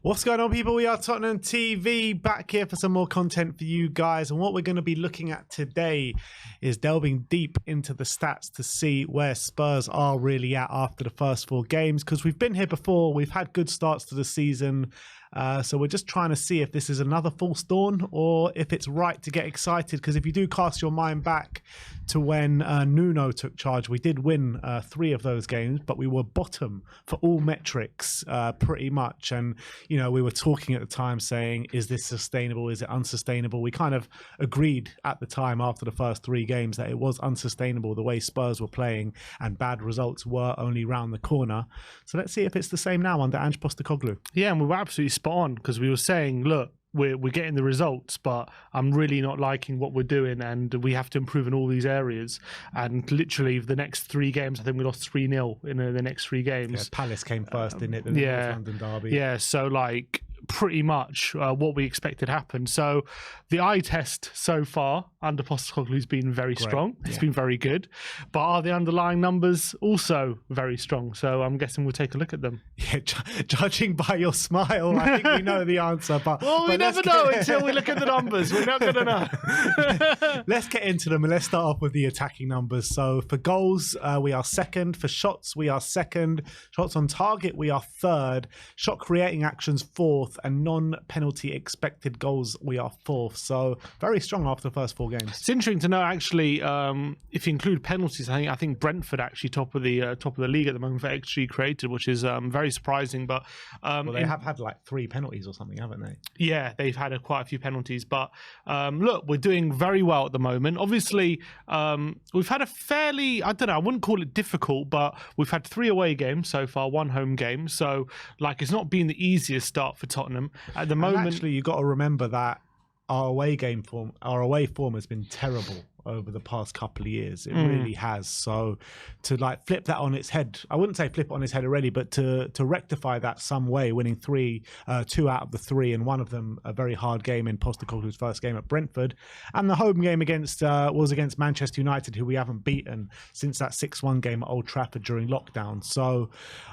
What's going on, people? We are Tottenham TV, back here for some more content for you guys. And what we're going to be looking at today is delving deep into the stats to see where Spurs are really at after the first 4 games. Because we've been here before, we've had good starts to the season. So we're just trying to see if this is another false dawn or if it's right to get excited. Because if you do cast your mind back to when Nuno took charge, we did win 3 of those games, but we were bottom for all metrics pretty much. And, you know, we were talking at the time saying, is this sustainable? Is it unsustainable? We kind of agreed at the time after the first 3 games that it was unsustainable the way Spurs were playing and bad results were only round the corner. So let's see if it's the same now under Ange-Postecoglou. Yeah, and we were absolutely spot on because we were saying, look, we're getting the results, but I'm really not liking what we're doing, and we have to improve in all these areas. And literally, the next 3 games, I think we lost 3-0 in the next 3 games. Yeah, Palace came first, didn't it? The North London derby. Yeah, so like pretty much what we expected happened. So the eye test so far under Postecoglou has been very strong. It's been very good. But are the underlying numbers also very strong? So I'm guessing we'll take a look at them. Yeah, judging by your smile, I think we know the answer. But we never know until we look at the numbers. We're not going to know. Let's get into them and let's start off with the attacking numbers. So for goals, we are second. For shots, we are second. Shots on target, we are third. Shot creating actions, 4th. And non-penalty expected goals, we are 4th. So very strong after the first 4 games. It's interesting to know, actually, if you include penalties, I think Brentford actually top of the league at the moment for XG created, which is very surprising. But well, they have had like 3 penalties or something, haven't they? Yeah, they've had quite a few penalties. But look, we're doing very well at the moment. Obviously, we've had a fairly, I don't know, I wouldn't call it difficult, but we've had 3 away games so far, 1 home game. So like, it's not been the easiest start for Tottenham at the moment. And actually, you got to remember that our away form has been terrible over the past couple of years. It really has. So to like flip that on its head, I wouldn't say flip it on its head already, but to rectify that some way, winning 2 out of the 3, and one of them a very hard game in Postecoglou's first game at Brentford, and the home game was against Manchester United, who we haven't beaten since that 6-1 game at Old Trafford during lockdown. So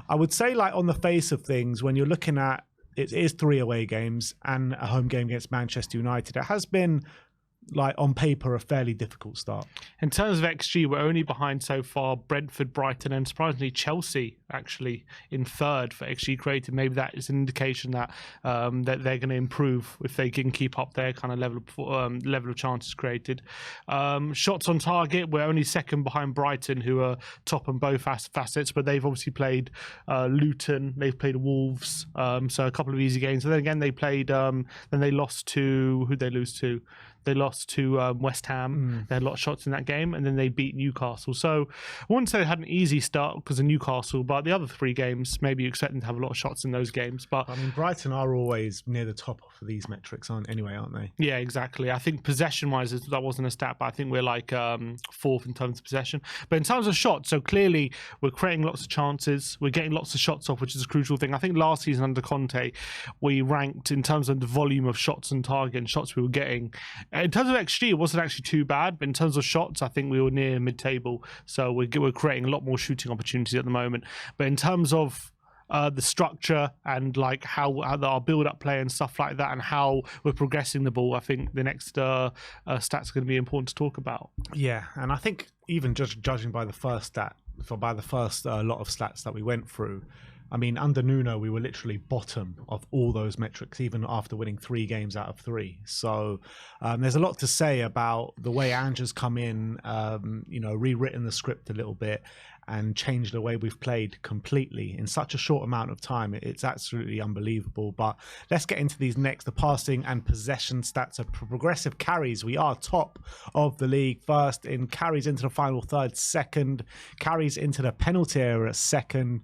I would say, like, on the face of things, when you're looking at it is 3 away games and a home game against Manchester United, it has been, like, on paper, a fairly difficult start. In terms of XG, we're only behind so far Brentford, Brighton, and surprisingly Chelsea actually in 3rd for XG created. Maybe that is an indication that that they're going to improve if they can keep up their kind of level of chances created. Shots on target, we're only 2nd behind Brighton, who are top on both facets, but they've obviously played Luton, they've played Wolves, so a couple of easy games. And then again, they played, then they lost to, who'd they lose to? They lost to West Ham. They had a lot of shots in that game, and then they beat Newcastle. So I wouldn't say they had an easy start because of Newcastle, but the other 3 games, maybe you expect them to have a lot of shots in those games. But I mean, Brighton are always near the top of these metrics, aren't they? Yeah, exactly. I think possession-wise, that wasn't a stat, but I think we're like 4th in terms of possession. But in terms of shots, so clearly we're creating lots of chances. We're getting lots of shots off, which is a crucial thing. I think last season under Conte, we ranked in terms of the volume of shots on target and shots we were getting. In terms of XG, it wasn't actually too bad, but in terms of shots, I think we were near mid-table. So we're creating a lot more shooting opportunities at the moment. But in terms of the structure and like how our build-up play and stuff like that, and how we're progressing the ball, I think the next stats are going to be important to talk about. Yeah, and I think even just judging by the first lot of stats that we went through, I mean, under Nuno, we were literally bottom of all those metrics, even after winning 3 games out of 3. So there's a lot to say about the way Ange has come in, rewritten the script a little bit and changed the way we've played completely in such a short amount of time. It's absolutely unbelievable. But let's get into these next. The passing and possession stats are progressive carries. We are top of the league, 1st in carries into the final third, 2nd. Carries into the penalty area, 2nd.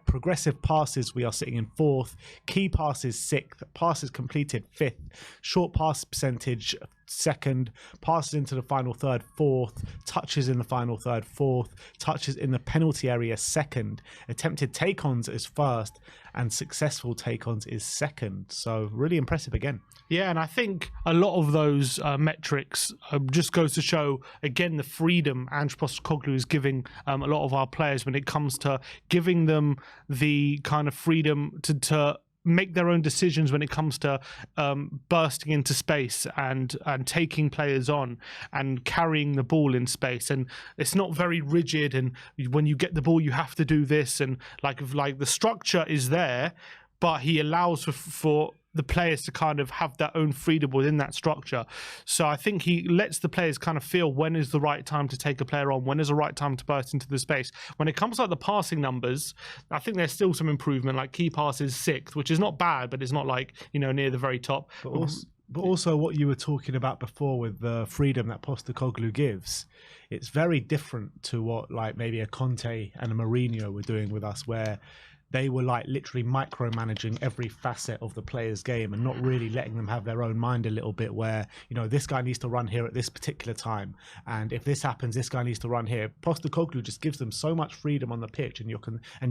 Progressive passes, we are sitting in 4th. Key passes, 6th. Passes completed, 5th. Short pass percentage, 2nd. Passes into the final third, 4th. Touches in the final third, 4th. Touches in the penalty area, 2nd. Attempted take-ons is 1st, and successful take-ons is 2nd. So really impressive again. Yeah, and I think a lot of those metrics just goes to show, again, the freedom Ange Postecoglou is giving a lot of our players when it comes to giving them the kind of freedom to make their own decisions when it comes to bursting into space and taking players on and carrying the ball in space. And it's not very rigid, and when you get the ball you have to do this, and like the structure is there, but he allows for the players to kind of have their own freedom within that structure. So I think he lets the players kind of feel when is the right time to take a player on, when is the right time to burst into the space. When it comes to like the passing numbers, I think there's still some improvement. Like key passes 6th, which is not bad, but it's not like, you know, near the very top. But also what you were talking about before with the freedom that Postecoglou gives, it's very different to what like maybe a Conte and a Mourinho were doing with us, where they were like literally micromanaging every facet of the player's game and not really letting them have their own mind a little bit, where, you know, this guy needs to run here at this particular time, and if this happens, this guy needs to run here. Postecoglou just gives them so much freedom on the pitch, and you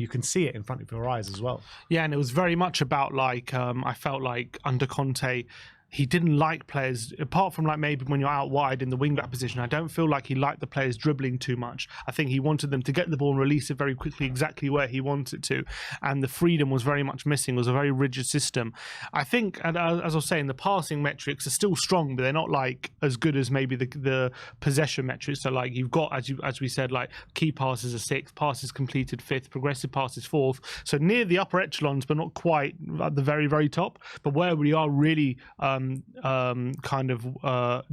can see it in front of your eyes as well. Yeah, and it was very much about like I felt like under Conte, he didn't like players, apart from like maybe when you're out wide in the wing-back position, I don't feel like he liked the players dribbling too much. I think he wanted them to get the ball and release it very quickly exactly where he wanted to. And the freedom was very much missing. It was a very rigid system. I think, and as I was saying, the passing metrics are still strong, but they're not like as good as maybe the possession metrics. So like you've got, as we said, like key passes are 6th, passes completed 5th, progressive passes 4th. So near the upper echelons, but not quite at the very, very top. But where we are really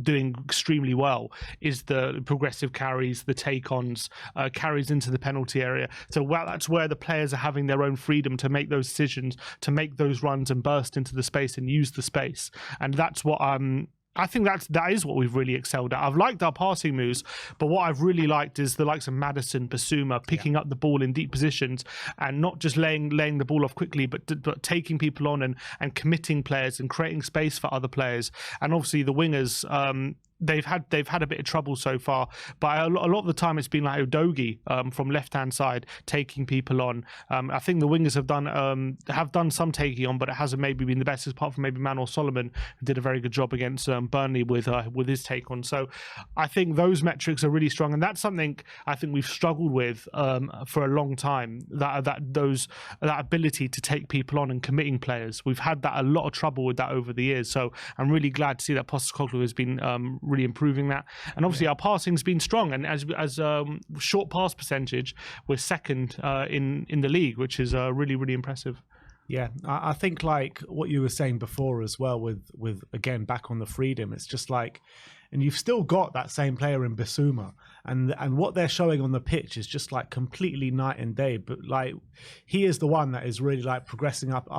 doing extremely well is the progressive carries, the take-ons, carries into the penalty area. So that's where the players are having their own freedom to make those decisions, to make those runs and burst into the space and use the space. And that's what I think that is what we've really excelled at. I've liked our passing moves, but what I've really liked is the likes of Maddison, Basuma, picking up the ball in deep positions and not just laying the ball off quickly, but taking people on and committing players and creating space for other players. And obviously the wingers, they've had a bit of trouble so far, but a lot of the time it's been like Udogie from left hand side taking people on. I think the wingers have done some taking on, but it hasn't maybe been the best, apart from maybe Manuel Solomon, who did a very good job against Burnley with his take on. So I think those metrics are really strong, and that's something I think we've struggled with for a long time. That ability to take people on and committing players, we've had a lot of trouble with that over the years. So I'm really glad to see that Postecoglou has been really improving that. And obviously our passing's been strong, and as short pass percentage, we're 2nd in the league, which is really, really impressive. Yeah, I think like what you were saying before as well with again back on the freedom, it's just like, and you've still got that same player in Basuma, and what they're showing on the pitch is just like completely night and day. But like he is the one that is really like progressing up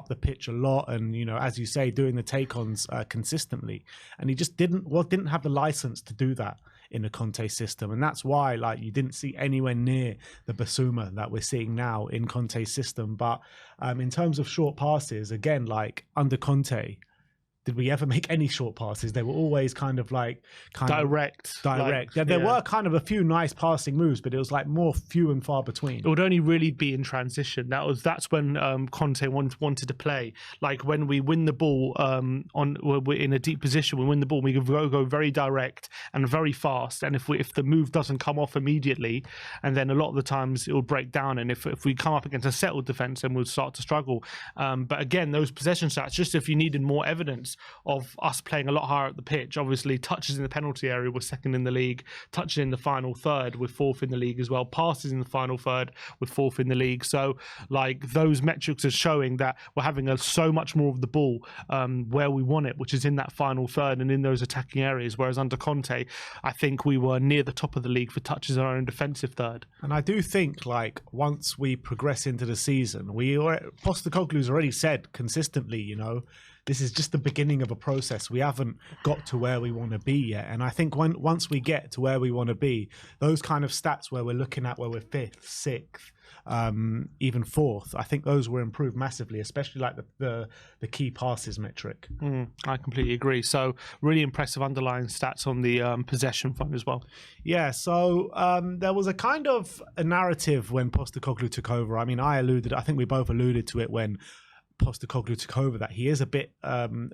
the pitch a lot, and, you know, as you say, doing the take-ons consistently, and he just didn't have the license to do that in the Conte system, and that's why like you didn't see anywhere near the Basuma that we're seeing now in Conte's system. But in terms of short passes, again, like under Conte, did we ever make any short passes? They were always kind of direct. Like, yeah, there were kind of a few nice passing moves, but it was like more few and far between. It would only really be in transition. That's when Conte wanted to play. Like when we win the ball we're in a deep position, we win the ball, we go very direct and very fast. And if the move doesn't come off immediately, and then a lot of the times it will break down. And if we come up against a settled defense, then we'll start to struggle. But again, those possession stats, just if you needed more evidence of us playing a lot higher at the pitch. Obviously, touches in the penalty area were 2nd in the league. Touches in the final third were 4th in the league as well. Passes in the final third were 4th in the league. So, like, those metrics are showing that we're having so much more of the ball where we want it, which is in that final third and in those attacking areas. Whereas under Conte, I think we were near the top of the league for touches in our own defensive third. And I do think, like, once we progress into the season, Postecoglou's already said consistently, you know, this is just the beginning of a process. We haven't got to where we want to be yet. And I think once we get to where we want to be, those kind of stats where we're looking at where we're 5th, 6th, even 4th, I think those will improve massively, especially like the key passes metric. I completely agree. So really impressive underlying stats on the possession front as well. Yeah, so there was a kind of a narrative when Postecoglou took over. I mean, I think we both alluded to it when Postecoglou took over that he is a bit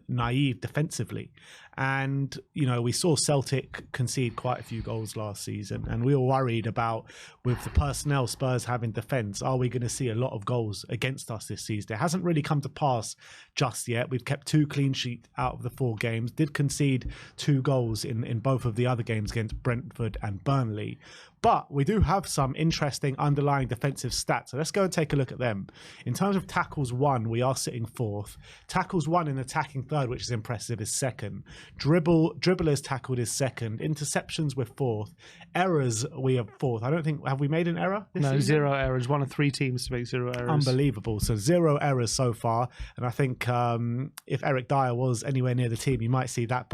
naive defensively. And, you know, we saw Celtic concede quite a few goals last season, and we were worried about, with the personnel Spurs have in defence, are we going to see a lot of goals against us this season? It hasn't really come to pass just yet. We've kept 2 clean sheets out of the 4 games, did concede 2 goals in both of the other games against Brentford and Burnley. But we do have some interesting underlying defensive stats. So let's go and take a look at them. In terms of tackles won, we are sitting 4th. Tackles won in attacking third, which is impressive, is 2nd. Dribblers tackled is 2nd. Interceptions we're 4th. Errors we are 4th. I don't think, have we made an error this season? 0 errors. One of 3 teams to make 0 errors. Unbelievable. So 0 errors so far. And I think if Eric Dyer was anywhere near the team, you might see that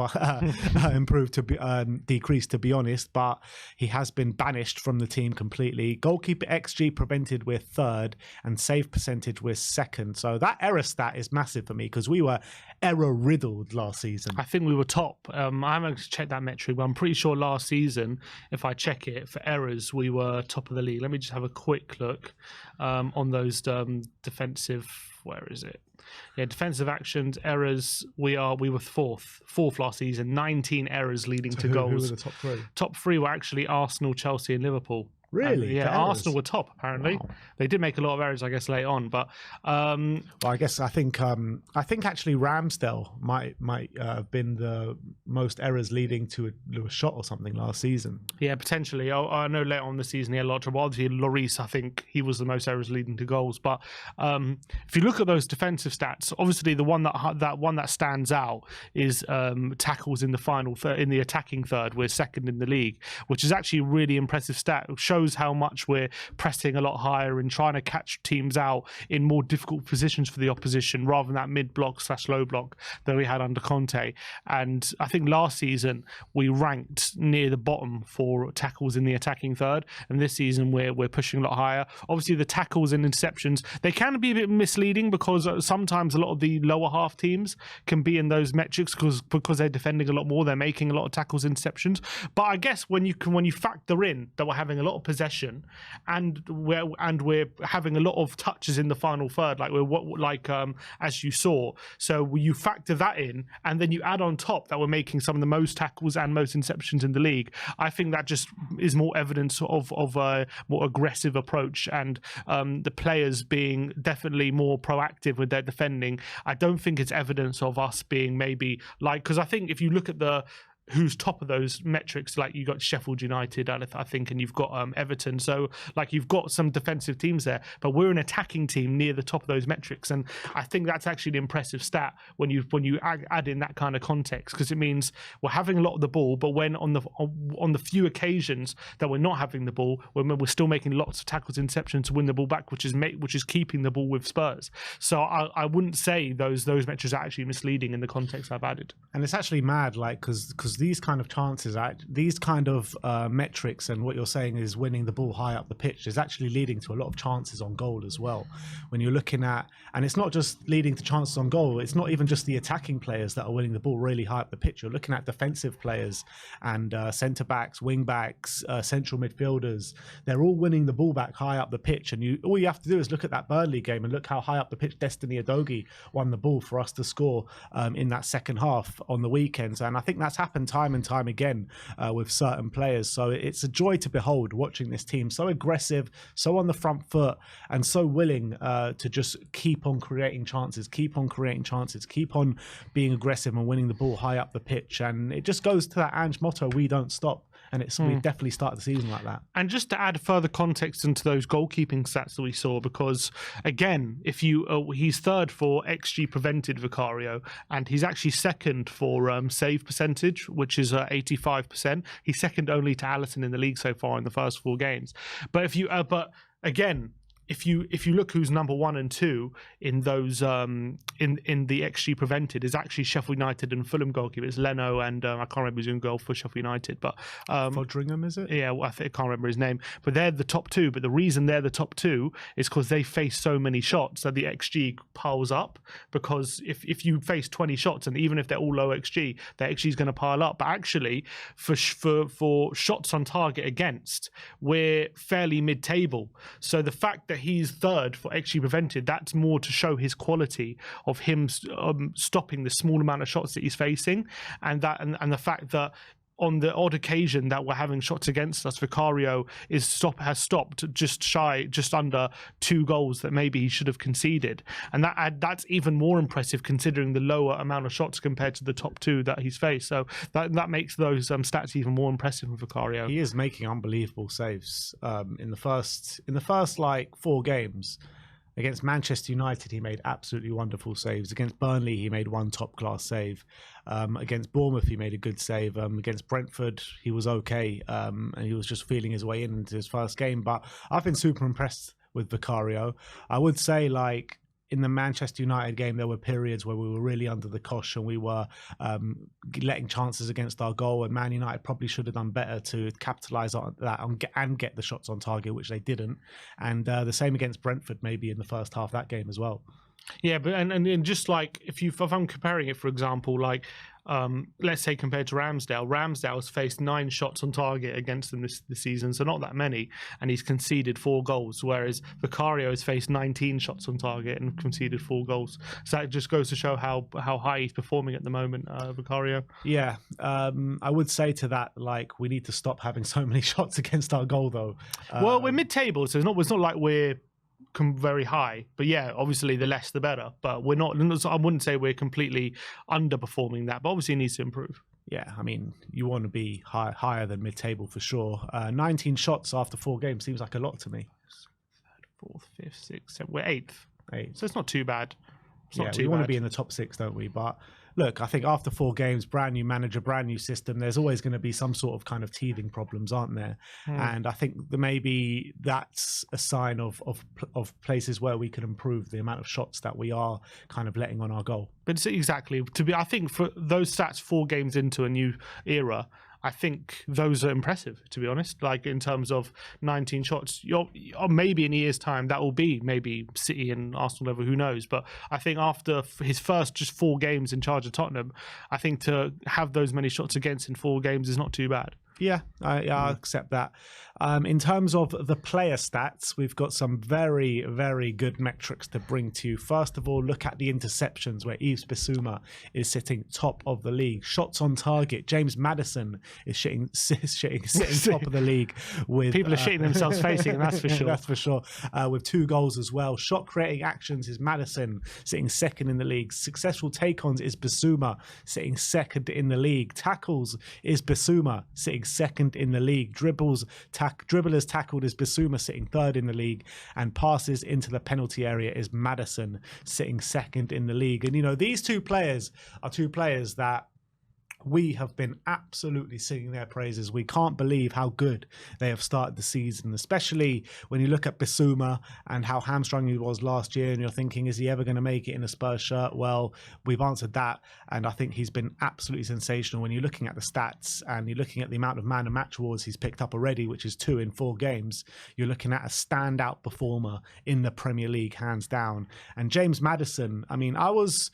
improve to be decrease, to be honest. But he has been banished from the team completely. Goalkeeper XG prevented, we're 3rd, and save percentage, we're 2nd. So that error stat is massive for me, because we were error riddled last season. I think we were top. I haven't checked that metric, but I'm pretty sure last season, if I check it for errors, we were top of the league. Let me just have a quick look on those defensive. Where is it? Yeah, defensive actions, errors. We were 4th last season. 19 errors leading to goals. Who were the top 3? Top 3 were actually Arsenal, Chelsea, and Liverpool. Really? Yeah, Arsenal were top, apparently. Wow. They did make a lot of errors, I guess, late on, but well, I think actually Ramsdale might have been the most errors leading to a shot or something last season. Yeah, potentially. I know later on the season he had a lot of trouble. Obviously, Lloris, I think he was the most errors leading to goals. But if you look at those defensive stats, obviously the one that stands out is tackles in the final third, in the attacking third. We're 2nd in the league, which is actually a really impressive stat. It shows how much we're pressing a lot higher and trying to catch teams out in more difficult positions for the opposition, rather than that mid-block/low block that we had under Conte. And I think last season we ranked near the bottom for tackles in the attacking third, and this season we're pushing a lot higher. Obviously, the tackles and interceptions, they can be a bit misleading, because sometimes a lot of the lower half teams can be in those metrics because they're defending a lot more, they're making a lot of tackles and interceptions. But I guess when you factor in that we're having a lot of possession and we're having a lot of touches in the final third, as you saw, so you factor that in, and then you add on top that we're making some of the most tackles and most interceptions in the league, I think that just is more evidence of a more aggressive approach, and the players being definitely more proactive with their defending. I don't think it's evidence of us being because I think if you look at who's top of those metrics, like you got Sheffield United, I think, and you've got Everton. So like you've got some defensive teams there, but we're an attacking team near the top of those metrics, and I think that's actually an impressive stat when you add in that kind of context, because it means we're having a lot of the ball, but when on the few occasions that we're not having the ball, we're still making lots of tackles, interceptions to win the ball back, which is keeping the ball with Spurs. So I wouldn't say those metrics are actually misleading in the context I've added. And it's actually mad, like because these kind of chances, these kind of metrics, and what you're saying is winning the ball high up the pitch, is actually leading to a lot of chances on goal as well. When you're looking at, and it's not just leading to chances on goal, it's not even just the attacking players that are winning the ball really high up the pitch. You're looking at defensive players and centre backs, wing backs, central midfielders. They're all winning the ball back high up the pitch, and all you have to do is look at that Burnley game and look how high up the pitch Destiny Udogie won the ball for us to score in that second half on the weekends. And I think that's happened time and time again with certain players. So it's a joy to behold watching this team so aggressive, so on the front foot, and so willing to just keep on creating chances, keep on being aggressive and winning the ball high up the pitch. And it just goes to that Ange motto, we don't stop. And we definitely started the season like that. And just to add further context into those goalkeeping stats that we saw, because again, if you he's third for XG prevented, Vicario, and he's actually second for save percentage, which is 85%. He's second only to Alisson in the league so far in the first 4 games. But if you again, if you look who's number 1 and 2 in those in the XG prevented, is actually Sheffield United and Fulham goalkeepers, Leno and I can't remember his own goal for Sheffield United, but Fodringham, is it? Yeah, well, I can't remember his name, but they're the top 2. But the reason they're the top 2 is because they face so many shots that the XG piles up. Because if you face 20 shots, and even if they're all low XG, the XG is going to pile up. But actually, for shots on target against, we're fairly mid-table. So the fact that he's third for XG prevented, that's more to show his quality of him stopping the small amount of shots that he's facing, and the fact that on the odd occasion that we're having shots against us, Vicario has stopped just under 2 goals that maybe he should have conceded, and that's even more impressive considering the lower amount of shots compared to the top 2 that he's faced. So that makes those stats even more impressive with Vicario. He is making unbelievable saves. In the first like 4 games. Against Manchester United, he made absolutely wonderful saves. Against Burnley, he made 1 top-class save. Against Bournemouth, he made a good save. Against Brentford, he was okay, and he was just feeling his way into his first game. But I've been super impressed with Vicario. I would say, like, in the Manchester United game, there were periods where we were really under the cosh and we were letting chances against our goal, and Man United probably should have done better to capitalise on that and get the shots on target, which they didn't. And the same against Brentford, maybe in the first half of that game as well. Yeah, but and just like if I'm comparing it, for example, like let's say compared to Ramsdale's faced 9 shots on target against them this season, so not that many, and he's conceded 4 goals, whereas Vicario has faced 19 shots on target and conceded 4 goals. So that just goes to show how high he's performing at the moment, Vicario. Yeah, I would say to that, like, we need to stop having so many shots against our goal, though. Well, we're mid-table, so it's not like we're very high, but yeah, obviously the less the better, but we're not, I wouldn't say we're completely underperforming that, but obviously it needs to improve. Yeah, I mean, you want to be higher than mid-table for sure. 19 shots after 4 games seems like a lot to me. 3rd, 4th, 5th, 6th, 7th, we're 8th. So it's not too bad. We want to be in the top 6, don't we? But look, I think after 4 games, brand new manager, brand new system, there's always going to be some sort of kind of teething problems, aren't there? And I think that maybe that's a sign of places where we can improve the amount of shots that we are kind of letting on our goal. But it's exactly, I think for those stats 4 games into a new era, I think those are impressive, to be honest. Like, in terms of 19 shots, or maybe in a year's time that will be maybe City and Arsenal level, who knows? But I think after his first just 4 games in charge of Tottenham, I think to have those many shots against in 4 games is not too bad. Yeah, I accept that. In terms of the player stats, we've got some very, very good metrics to bring to you. First of all, look at the interceptions, where Yves Bissouma is sitting top of the league. Shots on target, James Maddison is sitting top of the league. With people are shitting themselves facing, that's for sure. That's for sure. With 2 goals as well. Shot creating actions is Maddison sitting 2nd in the league. Successful take-ons is Bissouma sitting 2nd in the league. Tackles is Bissouma sitting 2nd in the league. Dribblers tackled is Bissouma sitting 3rd in the league, and passes into the penalty area is Maddison sitting 2nd in the league. And you know, these 2 players are 2 players that we have been absolutely singing their praises. We can't believe how good they have started the season, especially when you look at Bissouma and how hamstrung he was last year, and you're thinking, is he ever going to make it in a Spurs shirt? Well, we've answered that, and I think he's been absolutely sensational. When you're looking at the stats and you're looking at the amount of man and match awards he's picked up already, which is 2 in 4 games, you're looking at a standout performer in the Premier League, hands down. And James Maddison, I mean, I was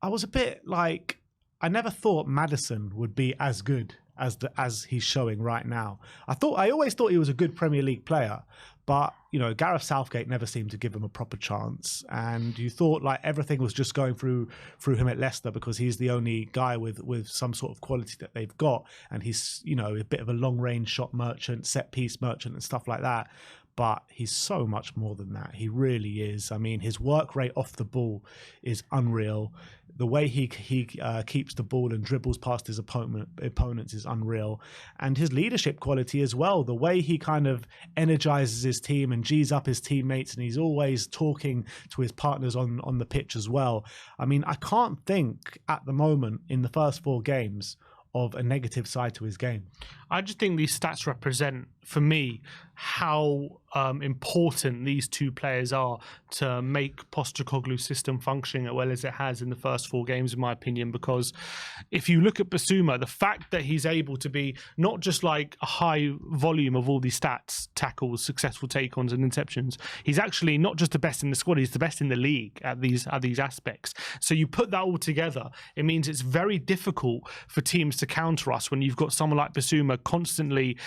a bit like, I never thought Maddison would be as good as he's showing right now. I always thought he was a good Premier League player, but you know, Gareth Southgate never seemed to give him a proper chance, and you thought like everything was just going through him at Leicester because he's the only guy with some sort of quality that they've got, and he's, you know, a bit of a long range shot merchant, set piece merchant and stuff like that. But he's so much more than that. He really is. I mean, his work rate off the ball is unreal. The way he keeps the ball and dribbles past his opponents is unreal. And his leadership quality as well. The way he kind of energizes his team and G's up his teammates, and he's always talking to his partners on the pitch as well. I mean, I can't think at the moment in the first 4 games of a negative side to his game. I just think these stats represent, for me, how important these 2 players are to make Postecoglou's system functioning as well as it has in the first 4 games, in my opinion. Because if you look at Bissouma, the fact that he's able to be not just like a high volume of all these stats, tackles, successful take-ons and interceptions, he's actually not just the best in the squad, he's the best in the league at these aspects. So you put that all together, it means it's very difficult for teams to counter us when you've got someone like Bissouma constantly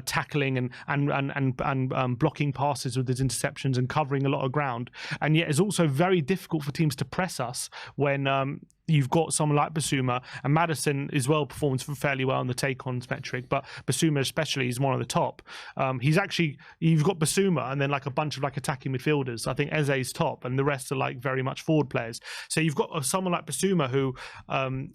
tackling tackling and blocking passes with his interceptions and covering a lot of ground. And yet it's also very difficult for teams to press us when you've got someone like Basuma, and Maddison as well performs fairly well on the take-ons metric, but Basuma especially is one of the top. You've got Basuma and then like a bunch of like attacking midfielders. I think Eze's top and the rest are like very much forward players. So you've got someone like Basuma who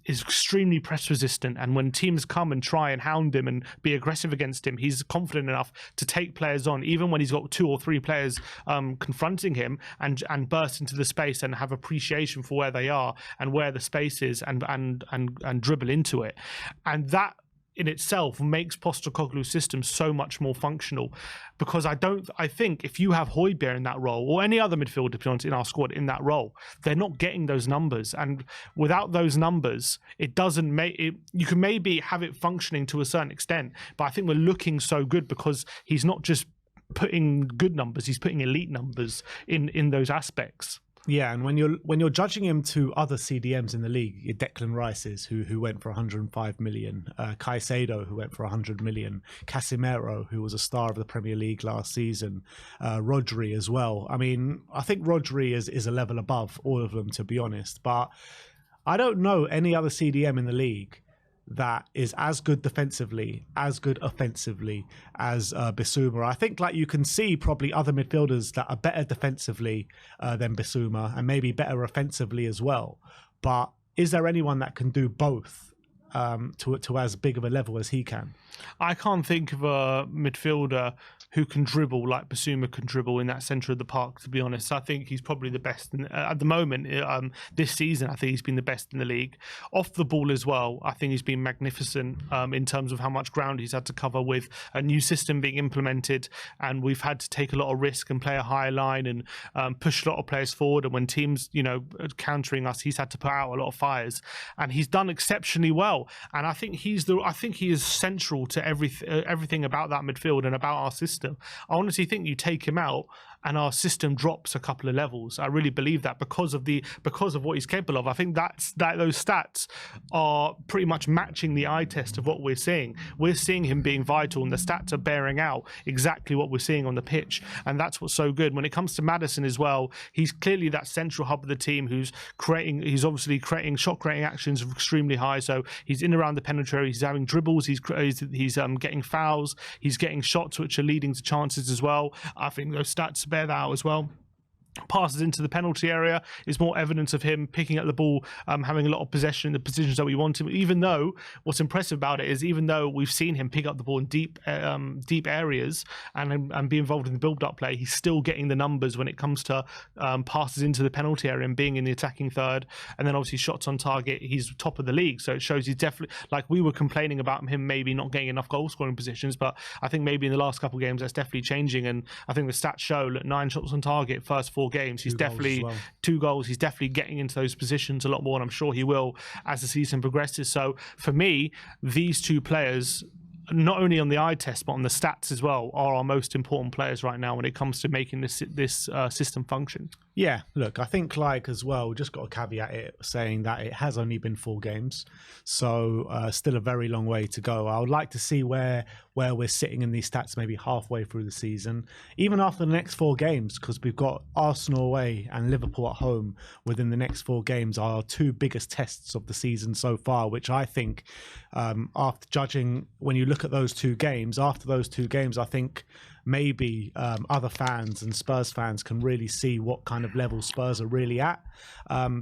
is extremely press resistant, and when teams come and try and hound him and be aggressive against him, he's confident enough to take players on, even when he's got 2 or 3 players confronting him, and burst into the space and have appreciation for where they are and where the spaces and dribble into it. And that in itself makes Postecoglou's system so much more functional, because I think if you have Højbjerg in that role, or any other midfielder to be honest in our squad in that role, they're not getting those numbers, and without those numbers it doesn't make it. You can maybe have it functioning to a certain extent, but I think we're looking so good because he's not just putting good numbers, he's putting elite numbers in those aspects. Yeah, and when you're judging him to other CDMs in the league, your Declan Rice's who went for 105 million, Caicedo who went for 100 million, Casemiro who was a star of the Premier League last season, Rodri as well. I mean, I think Rodri is a level above all of them, to be honest. But I don't know any other CDM in the league that is as good defensively, as good offensively as Bissouma. I think like you can see probably other midfielders that are better defensively than Bissouma, and maybe better offensively as well. But is there anyone that can do both to as big of a level as he can? I can't think of a midfielder who can dribble like Bissouma can dribble in that centre of the park, to be honest. I think he's probably the best at the moment. This season, I think he's been the best in the league. Off the ball as well, I think he's been magnificent in terms of how much ground he's had to cover with a new system being implemented, and we've had to take a lot of risk and play a higher line and push a lot of players forward. And when teams, countering us, he's had to put out a lot of fires, and he's done exceptionally well. And I think he is central to everything about that midfield and about our system. I honestly think you take him out and our system drops a couple of levels. I really believe that because of what he's capable of. I think those stats are pretty much matching the eye test of what we're seeing. We're seeing him being vital, and the stats are bearing out exactly what we're seeing on the pitch, and that's what's so good. When it comes to Maddison as well, he's clearly that central hub of the team who's obviously creating shot creating actions extremely high. So he's in around the penalty, he's having dribbles, he's getting fouls, he's getting shots which are leading to chances as well. I think those stats bear that out as well. Passes into the penalty area is more evidence of him picking up the ball, having a lot of possession in the positions that we want him. Even though what's impressive about it is, even though we've seen him pick up the ball in deep areas and be involved in the build-up play, he's still getting the numbers when it comes to passes into the penalty area and being in the attacking third. And then obviously shots on target, he's top of the league. So it shows he's definitely, like we were complaining about him maybe not getting enough goal scoring positions, but I think maybe in the last couple of games that's definitely changing. And I think the stats show that 9 shots on target first 4 games, he's definitely 2 goals. He's definitely getting into those positions a lot more, and I'm sure he will as the season progresses. So for me, these 2 players, not only on the eye test but on the stats as well, are our most important players right now when it comes to making this system function. Yeah, look, I think like as well, we just got to caveat it saying that it has only been 4 games, so still a very long way to go. I would like to see where we're sitting in these stats maybe halfway through the season, even after the next 4 games, because we've got Arsenal away and Liverpool at home within the next 4 games, are our 2 biggest tests of the season so far, which I think after judging, when you look at those 2 games, after those 2 games, I think maybe other fans and Spurs fans can really see what kind of level Spurs are really at,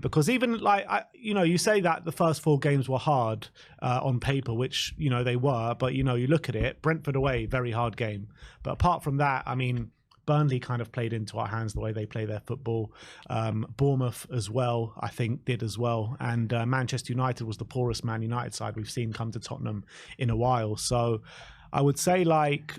because even like you say that the first 4 games were hard on paper, which they were, but you look at it, Brentford away, very hard game, but apart from that, I mean, Burnley kind of played into our hands the way they play their football. Bournemouth as well, I think, did as well. And Manchester United was the poorest Man United side we've seen come to Tottenham in a while. So I would say like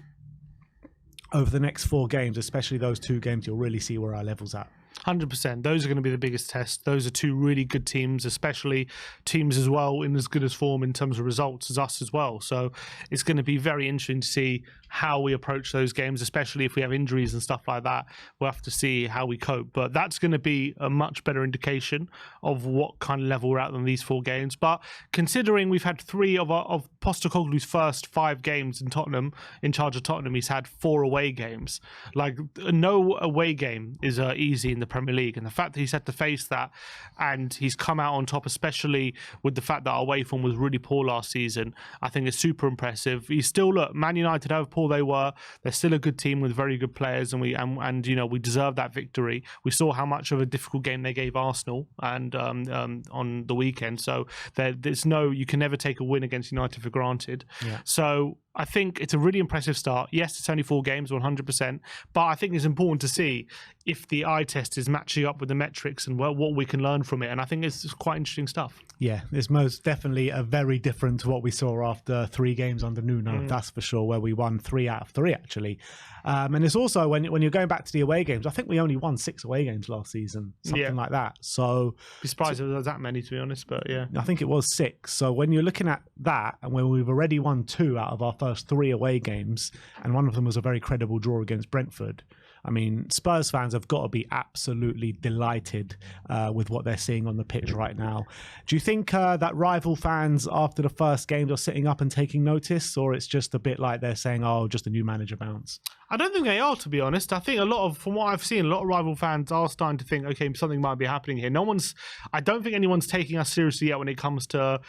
over the next 4 games, especially those 2 games, you'll really see where our level's at. 100%. Those are going to be the biggest test. Those are two really good teams, especially teams as well in as good as form in terms of results as us as well. So it's going to be very interesting to see how we approach those games, especially if we have injuries and stuff like that. We'll have to see how we cope. But that's going to be a much better indication of what kind of level we're at than these 4 games. But considering we've had 3 of Postecoglou's first 5 games in Tottenham, in charge of Tottenham, he's had 4 away games. Like, no away game is easy in the Premier League. And the fact that he's had to face that and he's come out on top, especially with the fact that our away form was really poor last season, I think is super impressive. He's still, look, Man United, however poor they were, they're still a good team with very good players, and we deserve that victory. We saw how much of a difficult game they gave Arsenal and on the weekend. So you can never take a win against United for granted. Yeah. So I think it's a really impressive start. Yes, it's only 4 games, 100%, but I think it's important to see if the eye test is matching up with the metrics and what we can learn from it. And I think it's quite interesting stuff. Yeah, it's most definitely a very different to what we saw after 3 games under Nuno, that's for sure, where we won 3 out of 3, actually. And it's also, when you're going back to the away games, I think we only won 6 away games last season, something like that. So be surprised if there was that many, to be honest, but yeah. I think it was 6. So when you're looking at that, and when we've already won 2 out of our first 3 away games, and one of them was a very credible draw against Brentford, I mean, Spurs fans have got to be absolutely delighted with what they're seeing on the pitch right now. Do you think that rival fans after the first games are sitting up and taking notice, or it's just a bit like they're saying, oh, just a new manager bounce? I don't think they are, to be honest. I think from what I've seen, a lot of rival fans are starting to think, okay, something might be happening here. I don't think anyone's taking us seriously yet when it comes to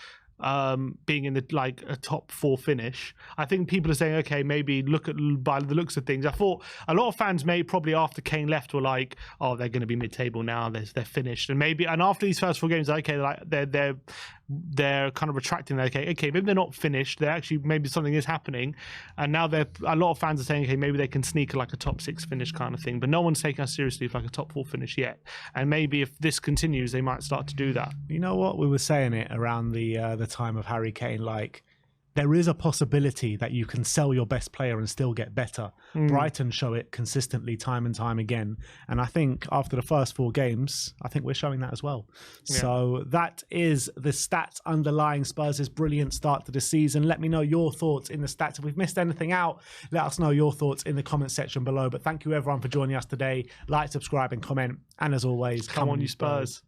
being in a top 4 finish. I think people are saying, okay, maybe by the looks of things. I thought a lot of fans probably after Kane left were like, oh, they're going to be mid-table now, they're finished, and after these first 4 games, okay, they're kind of retracting. Okay, maybe they're not finished. They're actually, maybe something is happening, and now a lot of fans are saying, okay, maybe they can sneak like a top 6 finish kind of thing. But no one's taking us seriously for like a top 4 finish yet. And maybe if this continues, they might start to do that. You know what? We were saying it around the time of Harry Kane, like, there is a possibility that you can sell your best player and still get better. Brighton show it consistently time and time again. And I think after the first 4 games, I think we're showing that as well. Yeah. So that is the stats underlying Spurs' brilliant start to the season. Let me know your thoughts in the stats. If we've missed anything out, let us know your thoughts in the comment section below. But thank you everyone for joining us today. Like, subscribe and comment. And as always, come on you Spurs.